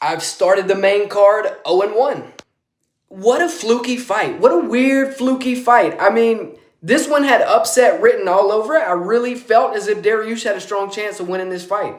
I've started the main card 0-1. What a fluky fight. What a weird fluky fight. I mean, this one had upset written all over it. I really felt as if Dariush had a strong chance of winning this fight.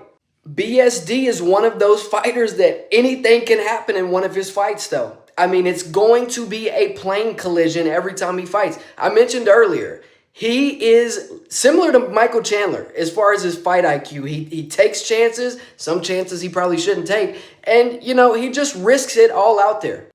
BSD is one of those fighters that anything can happen in one of his fights though. I mean, it's going to be a plane collision every time he fights. I mentioned earlier, he is similar to Michael Chandler as far as his fight IQ. He takes chances, some chances he probably shouldn't take, and, you know, he just risks it all out there.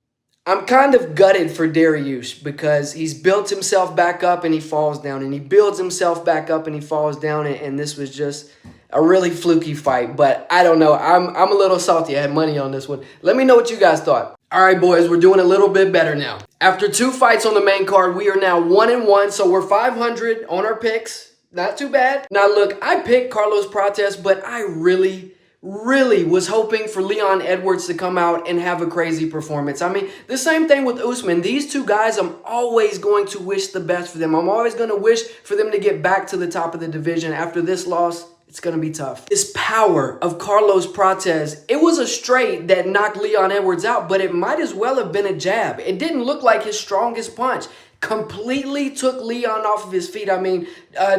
I'm kind of gutted for Dariush because he's built himself back up and he falls down, and he builds himself back up and he falls down, and this was just a really fluky fight. But I don't know. I'm a little salty. I had money on this one. Let me know what you guys thought. All right, boys, we're doing a little bit better now. After 2 fights on the main card, we are now 1-1, so we're 500 on our picks. Not too bad. Now, look, I picked Carlos Prates, but I really was hoping for Leon Edwards to come out and have a crazy performance. I mean, the same thing with Usman. These two guys, I'm always going to wish the best for them. I'm always going to wish for them to get back to the top of the division. After this loss, it's going to be tough. This power of Carlos Prates, it was a straight that knocked Leon Edwards out, but it might as well have been a jab. It didn't look like his strongest punch. Completely took Leon off of his feet. I mean,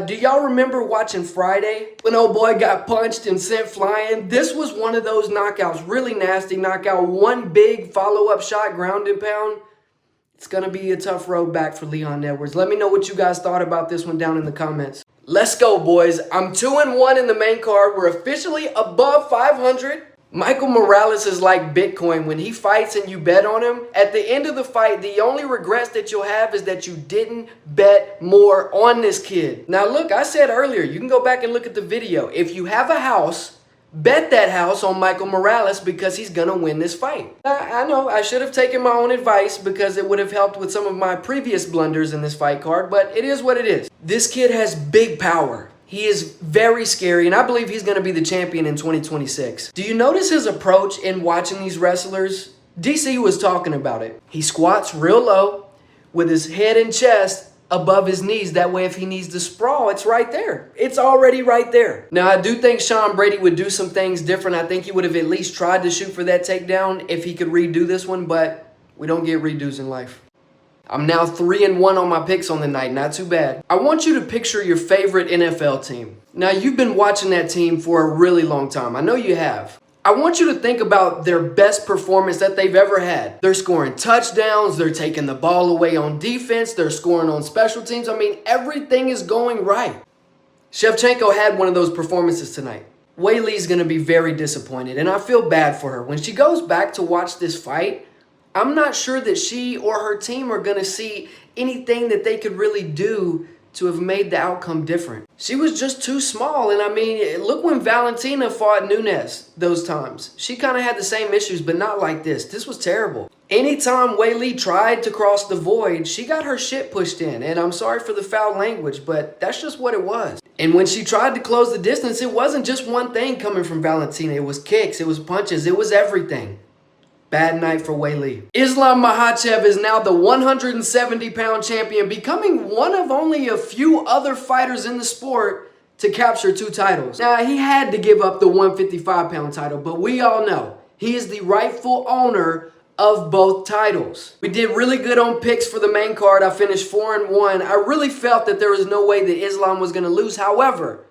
do y'all remember watching Friday when old boy got punched and sent flying? This was one of those knockouts, really nasty knockout. One big follow-up shot, ground and pound. It's going to be a tough road back for Leon Edwards. Let me know what you guys thought about this one down in the comments. Let's go, boys. I'm 2-1 in the main card. We're officially above 500. Michael Morales is like Bitcoin. When he fights and you bet on him, at the end of the fight, the only regrets that you'll have is that you didn't bet more on this kid. Now, look, I said earlier, you can go back and look at the video. If you have a house, bet that house on Michael Morales because he's going to win this fight. I know I should have taken my own advice because it would have helped with some of my previous blunders in this fight card, but it is what it is. This kid has big power. He is very scary, and I believe he's going to be the champion in 2026. Do you notice his approach in watching these wrestlers? DC was talking about it. He squats real low with his head and chest above his knees. That way, if he needs to sprawl, it's right there. It's already right there. Now, I do think Brady would do some things different. I think he would have at least tried to shoot for that takedown if he could redo this one, but we don't get redos in life. I'm now 3-1 on my picks on the night. Not too bad. I want you to picture your favorite NFL team. Now, you've been watching that team for a really long time. I know you have. I want you to think about their best performance that they've ever had. They're scoring touchdowns. They're taking the ball away on defense. They're scoring on special teams. I mean, everything is going right. Shevchenko had one of those performances tonight. Weili is going to be very disappointed, and I feel bad for her. When she goes back to watch this fight, I'm not sure that she or her team are going to see anything that they could really do to have made the outcome different. She was just too small, and I mean, look when Valentina fought Nunes those times. She kind of had the same issues, but not like this. This was terrible. Anytime Weili tried to cross the void, she got her shit pushed in, and I'm sorry for the foul language, but that's just what it was. And when she tried to close the distance, it wasn't just one thing coming from Valentina. It was kicks, it was punches, it was everything. Bad night for Weili. Islam Makhachev is now the 170-pound champion, becoming one of only a few other fighters in the sport to capture 2 titles. Now, he had to give up the 155-pound title, but we all know he is the rightful owner of both titles. We did really good on picks for the main card. I finished 4-1. I really felt that there was no way that Islam was going to lose. However,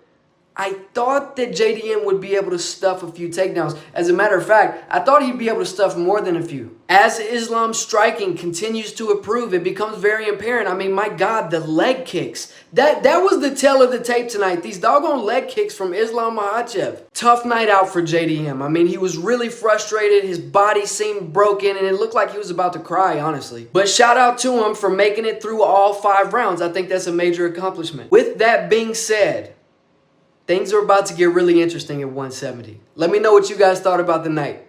I thought that JDM would be able to stuff a few takedowns. As a matter of fact, I thought he'd be able to stuff more than a few. As Islam's striking continues to improve, it becomes very apparent. I mean, my God, the leg kicks. That was the tale of the tape tonight. These doggone leg kicks from Islam Makhachev. Tough night out for JDM. I mean, he was really frustrated. His body seemed broken, and it looked like he was about to cry, honestly. But shout out to him for making it through all 5 rounds. I think that's a major accomplishment. With that being said, things are about to get really interesting at 170. Let me know what you guys thought about the night.